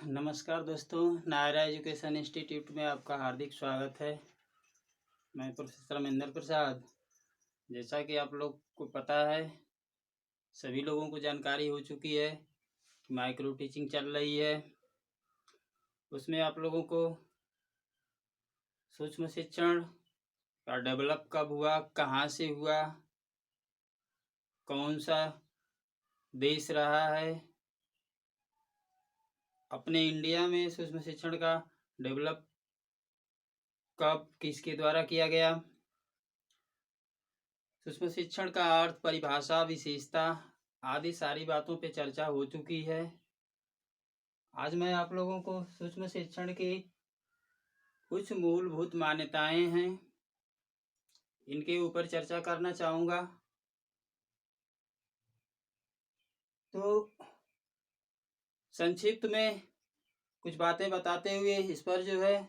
नमस्कार दोस्तों, Naira education institute में आपका हार्दिक स्वागत है। मैं प्रोफेसर महेंद्र प्रसाद। जैसा कि आप लोग को पता है, सभी लोगों को जानकारी हो चुकी है कि माइक्रो टीचिंग चल रही है। उसमें आप लोगों को सूक्ष्म शिक्षण का डेवलप कब हुआ, कहाँ से हुआ, कौन सा देश रहा है, अपने इंडिया में सूक्ष्म शिक्षण का डेवलप कब किसके द्वारा किया गया, सूक्ष्म शिक्षण का अर्थ, परिभाषा, विशेषता आदि सारी बातों पे चर्चा हो चुकी है। आज मैं आप लोगों को सूक्ष्म शिक्षण की कुछ मूलभूत मान्यताएं हैं, इनके ऊपर चर्चा करना चाहूँगा। तो संक्षिप्त में कुछ बातें बताते हुए इस पर जो है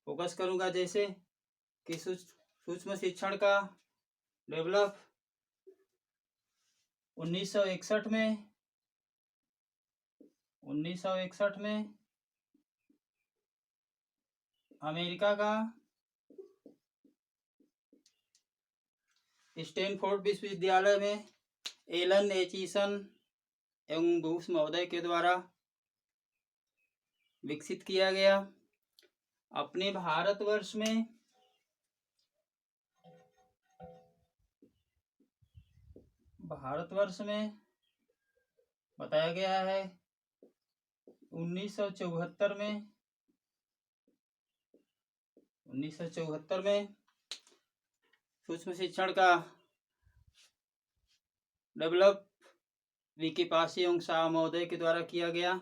फोकस करूँगा। जैसे कि सूक्ष्म शिक्षण का डेवलप 1961 में अमेरिका का स्टैनफोर्ड विश्वविद्यालय में एलन एचिसन एवं बूस महोदय के द्वारा विकसित किया गया। अपने भारतवर्ष में बताया गया है 1974 में सूक्ष्म शिक्षण का डेवलप वीके पासी एवं शाह महोदय के द्वारा किया गया।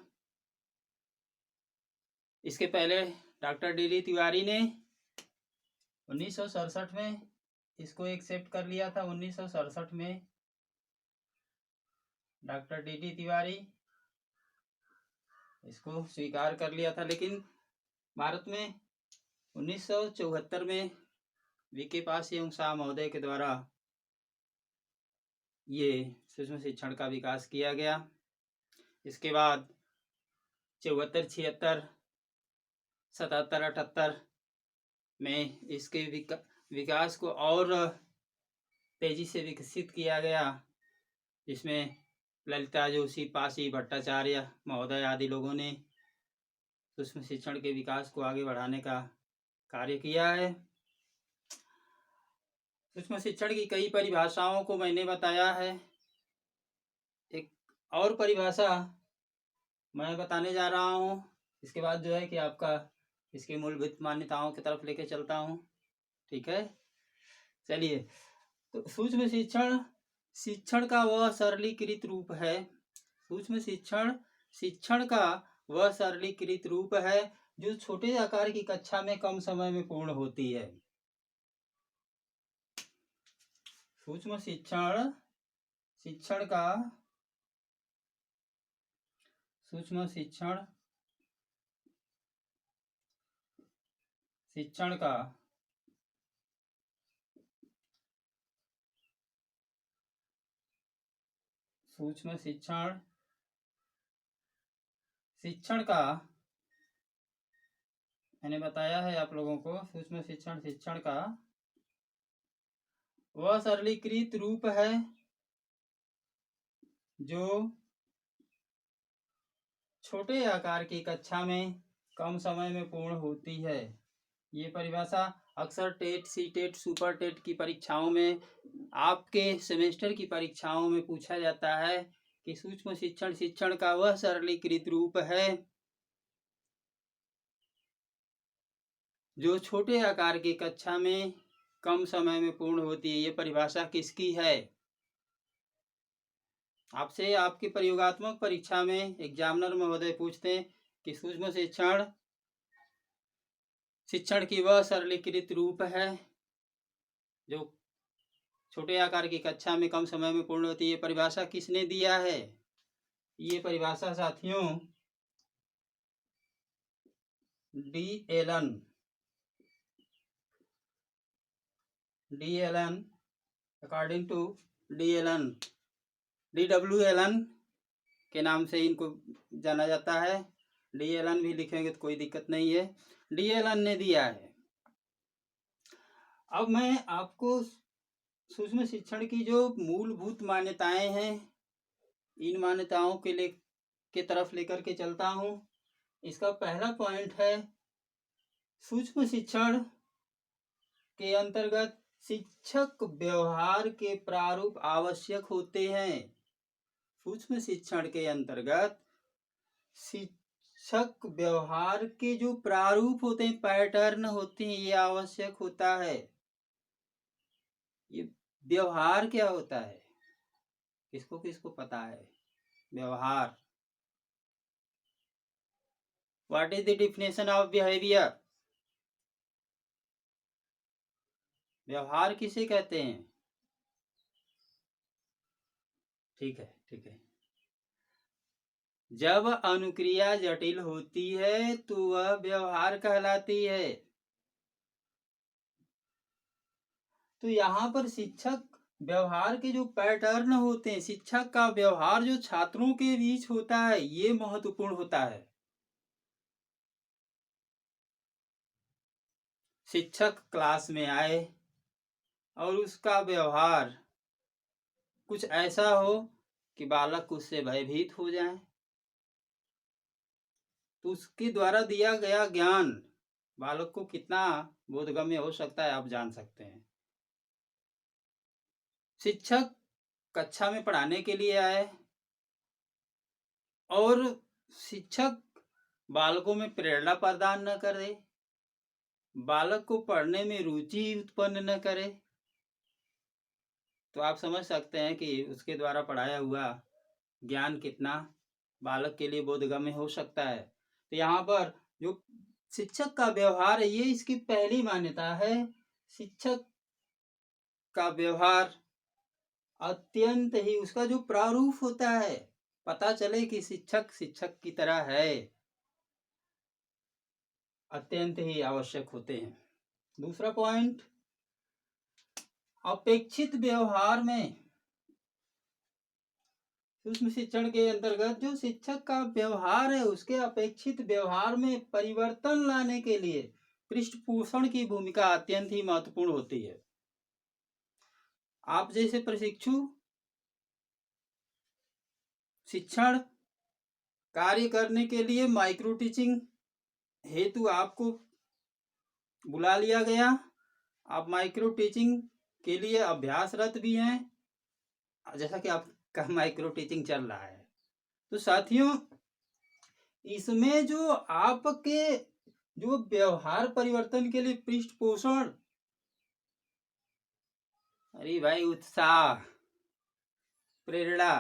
इसके पहले डॉक्टर डी तिवारी ने 1967 में इसको एक्सेप्ट कर लिया था। 1967 में डॉक्टर डी तिवारी इसको स्वीकार कर लिया था, लेकिन भारत में 1974 में वीके पासी एवं शाह महोदय के द्वारा ये सूक्ष्म शिक्षण का विकास किया गया। इसके बाद 74, 76, 77, 78 में इसके विकास को और तेजी से विकसित किया गया, जिसमें ललिता जोशी, पासी, भट्टाचार्य महोदय आदि लोगों ने सूक्ष्म शिक्षण के विकास को आगे बढ़ाने का कार्य किया है। सूक्ष्म शिक्षण की कई परिभाषाओं को मैंने बताया है। एक और परिभाषा मैं बताने जा रहा हूँ, इसके बाद जो है कि आपका इसकी मूलभूत मान्यताओं की तरफ लेके चलता हूँ। ठीक है, चलिए। तो सूक्ष्म शिक्षण का वह सरलीकृत रूप है। सूक्ष्म शिक्षण का वह सरलीकृत रूप है जो छोटे आकार की कक्षा में कम समय में पूर्ण होती है। सूक्ष्म शिक्षण का मैंने बताया है आप लोगों को, सूक्ष्म शिक्षण का वह सरलीकृत रूप है जो छोटे आकार की कक्षा में कम समय में पूर्ण होती है। ये परिभाषा अक्सर TET, C TET, super TET की परीक्षाओं में, आपके सेमेस्टर की परीक्षाओं में पूछा जाता है कि सूक्ष्म शिक्षण का वह सरलीकृत रूप है जो छोटे आकार की कक्षा में कम समय में पूर्ण होती है। ये परिभाषा किसकी है? आपसे आपकी प्रयोगात्मक परीक्षा में एग्जामिनर महोदय पूछते हैं कि सूक्ष्म शिक्षण की वह सरलीकृत रूप है जो छोटे आकार की कक्षा में कम समय में पूर्ण होती है। ये परिभाषा किसने दिया है? ये परिभाषा साथियों D Allen according to DW Allen के नाम से इनको जाना जाता है। DLN भी लिखेंगे तो कोई दिक्कत नहीं है, DLN ने दिया है। अब मैं आपको सूक्ष्म शिक्षण की जो मूलभूत मान्यताएं हैं, इन मान्यताओं के तरफ लेकर के चलता हूं। इसका पहला पॉइंट है, सूक्ष्म शिक्षण के अंतर्गत शिक्षक व्यवहार के प्रारूप आवश्यक होते हैं। सूक्ष्म शिक्षण के अंतर्गत शिक्षक व्यवहार के जो प्रारूप होते हैं, पैटर्न होते हैं, ये आवश्यक होता है। ये व्यवहार क्या होता है, किसको किसको पता है? व्यवहार, what is the definition of behaviour? व्यवहार किसे कहते हैं? ठीक है, ठीक है। जब अनुक्रिया जटिल होती है तो वह व्यवहार कहलाती है। तो यहाँ पर शिक्षक व्यवहार के जो पैटर्न होते हैं, शिक्षक का व्यवहार जो छात्रों के बीच होता है, ये महत्वपूर्ण होता है। शिक्षक क्लास में आए और उसका व्यवहार कुछ ऐसा हो कि बालक उससे भयभीत हो जाए, तो उसके द्वारा दिया गया ज्ञान बालक को कितना बोधगम्य हो सकता है, आप जान सकते हैं। शिक्षक कक्षा में पढ़ाने के लिए आए और शिक्षक बालकों में प्रेरणा प्रदान न करे, बालक को पढ़ने में रुचि उत्पन्न न करे, तो आप समझ सकते हैं कि उसके द्वारा पढ़ाया हुआ ज्ञान कितना बालक के लिए बोधगम्य हो सकता है। तो यहाँ पर जो शिक्षक का व्यवहार है, ये इसकी पहली मान्यता है। शिक्षक का व्यवहार अत्यंत ही, उसका जो प्रारूप होता है, पता चले कि शिक्षक शिक्षक की तरह है, अत्यंत ही आवश्यक होते हैं। दूसरा पॉइंट, अपेक्षित व्यवहार में, सूक्ष्म शिक्षण के अंतर्गत जो शिक्षक का व्यवहार है, उसके अपेक्षित व्यवहार में परिवर्तन लाने के लिए पृष्ठपोषण की भूमिका अत्यंत ही महत्वपूर्ण होती है। आप जैसे प्रशिक्षु शिक्षण कार्य करने के लिए माइक्रो टीचिंग हेतु आपको बुला लिया गया, आप माइक्रो टीचिंग के लिए अभ्यासरत भी हैं, जैसा कि आपका माइक्रो टीचिंग चल रहा है। तो साथियों, इसमें जो आपके जो व्यवहार परिवर्तन के लिए पृष्ठपोषण, अरे भाई, उत्साह, प्रेरणा,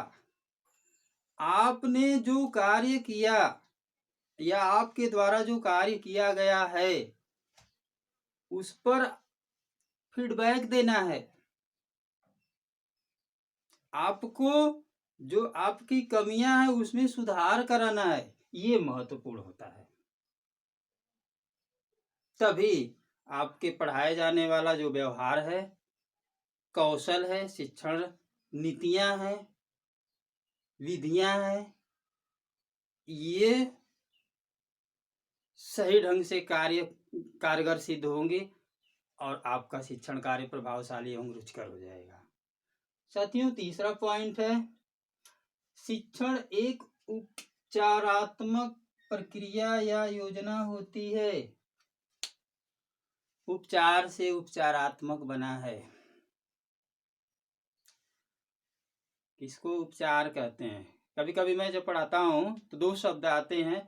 आपने जो कार्य किया या आपके द्वारा जो कार्य किया गया है, उस पर फीडबैक देना है। आपको जो आपकी कमियां हैं उसमें सुधार कराना है, ये महत्वपूर्ण होता है। तभी आपके पढ़ाए जाने वाला जो व्यवहार है, कौशल है, शिक्षण नीतियां हैं, विधियां हैं, ये सही ढंग से कारगर सिद्ध होंगे और आपका शिक्षण कार्य प्रभावशाली एवं रुचिकर हो जाएगा। साथियों, तीसरा पॉइंट है, शिक्षण एक उपचारात्मक प्रक्रिया या योजना होती है। उपचार से उपचारात्मक बना है। किसको उपचार कहते हैं? कभी कभी मैं जब पढ़ाता हूँ तो दो शब्द आते हैं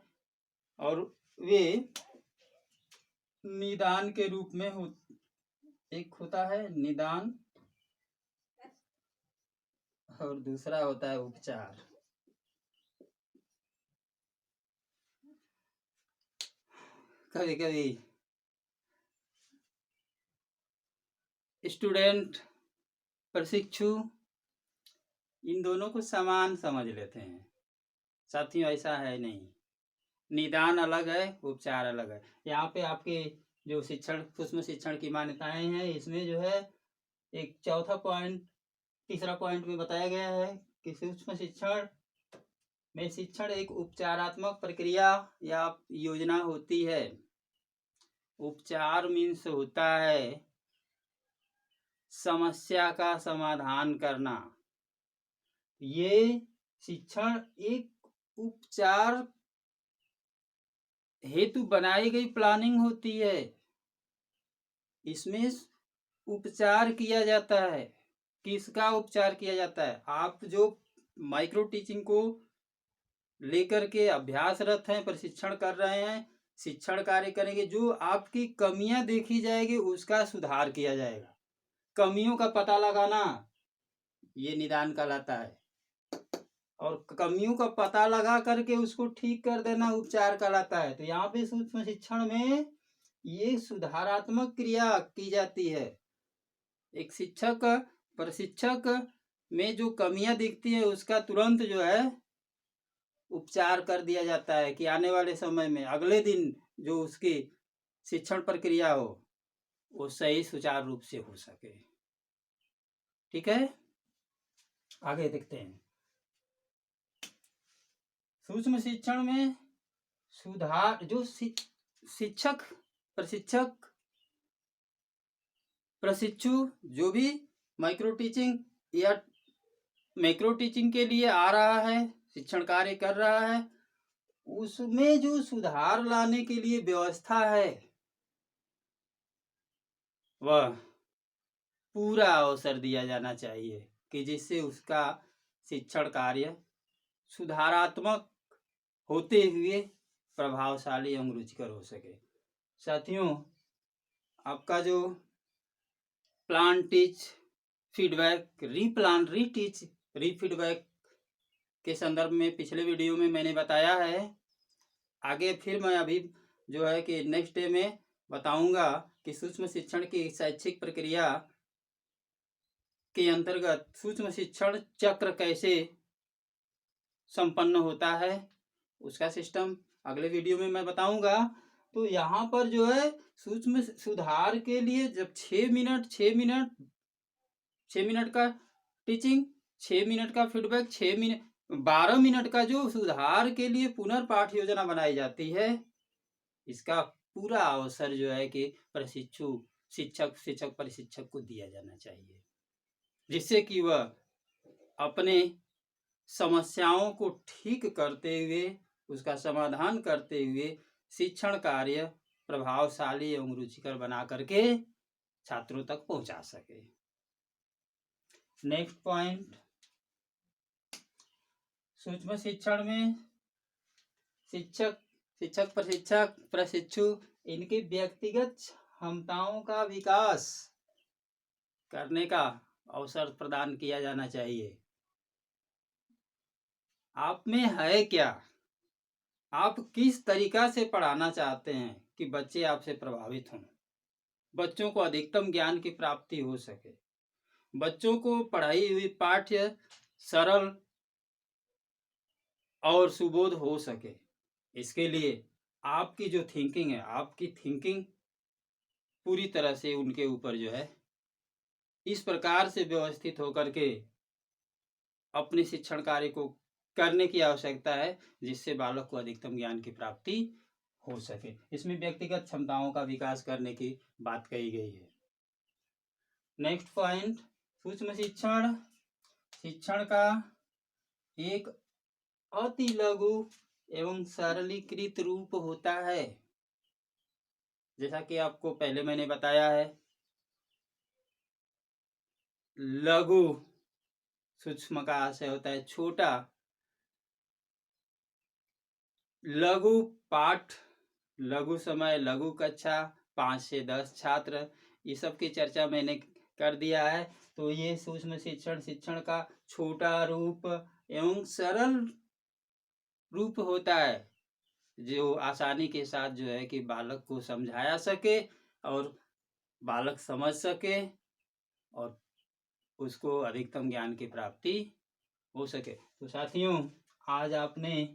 और वे निदान के रूप में एक होता है निदान और दूसरा होता है उपचार। कभी कभी स्टूडेंट, प्रशिक्षु इन दोनों को समान समझ लेते हैं। साथियों, ऐसा है नहीं, निदान अलग है, उपचार अलग है। यहाँ पे आपके जो सूक्ष्म शिक्षण की मान्यताएं हैं, इसमें जो है एक चौथा पॉइंट, तीसरा पॉइंट में बताया गया है कि सूक्ष्म शिक्षण में शिक्षण एक उपचारात्मक प्रक्रिया या योजना होती है। उपचार मीन्स होता है समस्या का समाधान करना। ये शिक्षण एक उपचार हेतु बनाई गई प्लानिंग होती है। इसमें उपचार किया जाता है। किसका उपचार किया जाता है? आप जो माइक्रो टीचिंग को लेकर के अभ्यासरत हैं, प्रशिक्षण कर रहे हैं, शिक्षण कार्य करेंगे, जो आपकी कमियां देखी जाएगी उसका सुधार किया जाएगा। कमियों का पता लगाना ये निदान कहलाता है, और कमियों का पता लगा करके उसको ठीक कर देना उपचार कहलाता है। तो यहाँ पे सूक्ष्म शिक्षण में ये सुधारात्मक क्रिया की जाती है। एक शिक्षक प्रशिक्षक में जो कमियां दिखती है उसका तुरंत जो है उपचार कर दिया जाता है कि आने वाले समय में अगले दिन जो उसकी शिक्षण प्रक्रिया हो वो सही सुचारू रूप से हो सके। ठीक है, आगे देखते हैं। सूक्ष्म शिक्षण में सुधार जो शिक्षक प्रशिक्षु जो भी माइक्रो टीचिंग या मैक्रो टीचिंग के लिए आ रहा है, शिक्षण कार्य कर रहा है, उसमें जो सुधार लाने के लिए व्यवस्था है वह पूरा अवसर दिया जाना चाहिए कि जिससे उसका शिक्षण कार्य सुधारात्मक होते हुए प्रभावशाली एवं रुचिकर हो सके। साथियों, आपका जो प्लान टीच फीडबैक रीटीच रीफीडबैक के संदर्भ में पिछले वीडियो में मैंने बताया है। आगे फिर मैं अभी जो है कि नेक्स्ट डे में बताऊंगा कि सूक्ष्म शिक्षण की शैक्षिक प्रक्रिया के अंतर्गत सूक्ष्म शिक्षण चक्र कैसे संपन्न होता है, उसका सिस्टम अगले वीडियो में मैं बताऊंगा। तो यहाँ पर जो है सूक्ष्म सुधार के लिए जब 6 मिनट का टीचिंग, 6 मिनट का फीडबैक, 12 मिनट का जो सुधार के लिए पुनर्पाठ योजना बनाई जाती है, इसका पूरा अवसर जो है कि प्रशिक्षु शिक्षक प्रशिक्षक को दिया जाना चाहिए, जिससे कि वह अपने समस्याओं को ठीक करते हुए, उसका समाधान करते हुए शिक्षण कार्य प्रभावशाली एवं रुचिकर बना करके छात्रों तक पहुंचा सके। नेक्स्ट पॉइंट, सूक्ष्म शिक्षण में शिक्षक प्रशिक्षु इनकी व्यक्तिगत क्षमताओं का विकास करने का अवसर प्रदान किया जाना चाहिए। आप में है क्या? आप किस तरीका से पढ़ाना चाहते हैं कि बच्चे आपसे प्रभावित हों, बच्चों को अधिकतम ज्ञान की प्राप्ति हो सके, बच्चों को पढ़ाई हुई पाठ्य सरल और सुबोध हो सके। इसके लिए आपकी जो थिंकिंग है, आपकी थिंकिंग पूरी तरह से उनके ऊपर जो है इस प्रकार से व्यवस्थित होकर के अपने शिक्षण कार्य को करने की आवश्यकता है जिससे बालक को अधिकतम ज्ञान की प्राप्ति हो सके। इसमें व्यक्तिगत क्षमताओं का विकास करने की बात कही गई है। नेक्स्ट पॉइंट, सूक्ष्म शिक्षण का एक अति लघु एवं सरलीकृत रूप होता है। जैसा कि आपको पहले मैंने बताया है, लघु सूक्ष्म का आशय होता है छोटा। लघु पाठ, लघु समय, लघु कक्षा, 5 से 10 छात्र, ये सब की चर्चा मैंने कर दिया है। तो ये सूक्ष्म शिक्षण का छोटा रूप एवं सरल रूप होता है जो आसानी के साथ जो है कि बालक को समझाया सके और बालक समझ सके और उसको अधिकतम ज्ञान की प्राप्ति हो सके। तो साथियों, आज आपने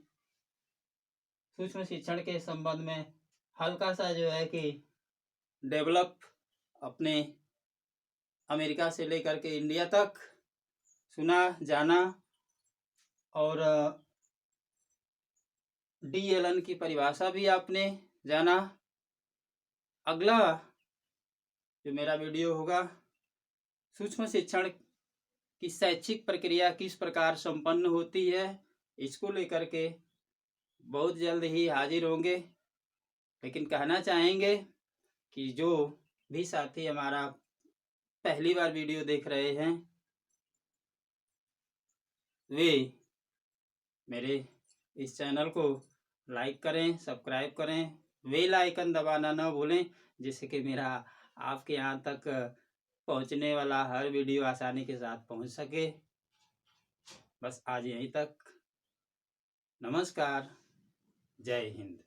सूक्ष्म शिक्षण के संबंध में हल्का सा जो है कि डेवलप अपने अमेरिका से लेकर के इंडिया तक सुना, जाना, और DLN की परिभाषा भी आपने जाना। अगला जो मेरा वीडियो होगा, सूक्ष्म शिक्षण की शैक्षिक प्रक्रिया किस प्रकार संपन्न होती है, इसको लेकर के बहुत जल्द ही हाजिर होंगे। लेकिन कहना चाहेंगे कि जो भी साथी हमारा पहली बार वीडियो देख रहे हैं, वे मेरे इस चैनल को लाइक करें, सब्सक्राइब करें, बेल आइकन दबाना न भूलें, जिससे कि मेरा आपके यहाँ तक पहुँचने वाला हर वीडियो आसानी के साथ पहुँच सके। बस आज यहीं तक। नमस्कार। जय हिंद।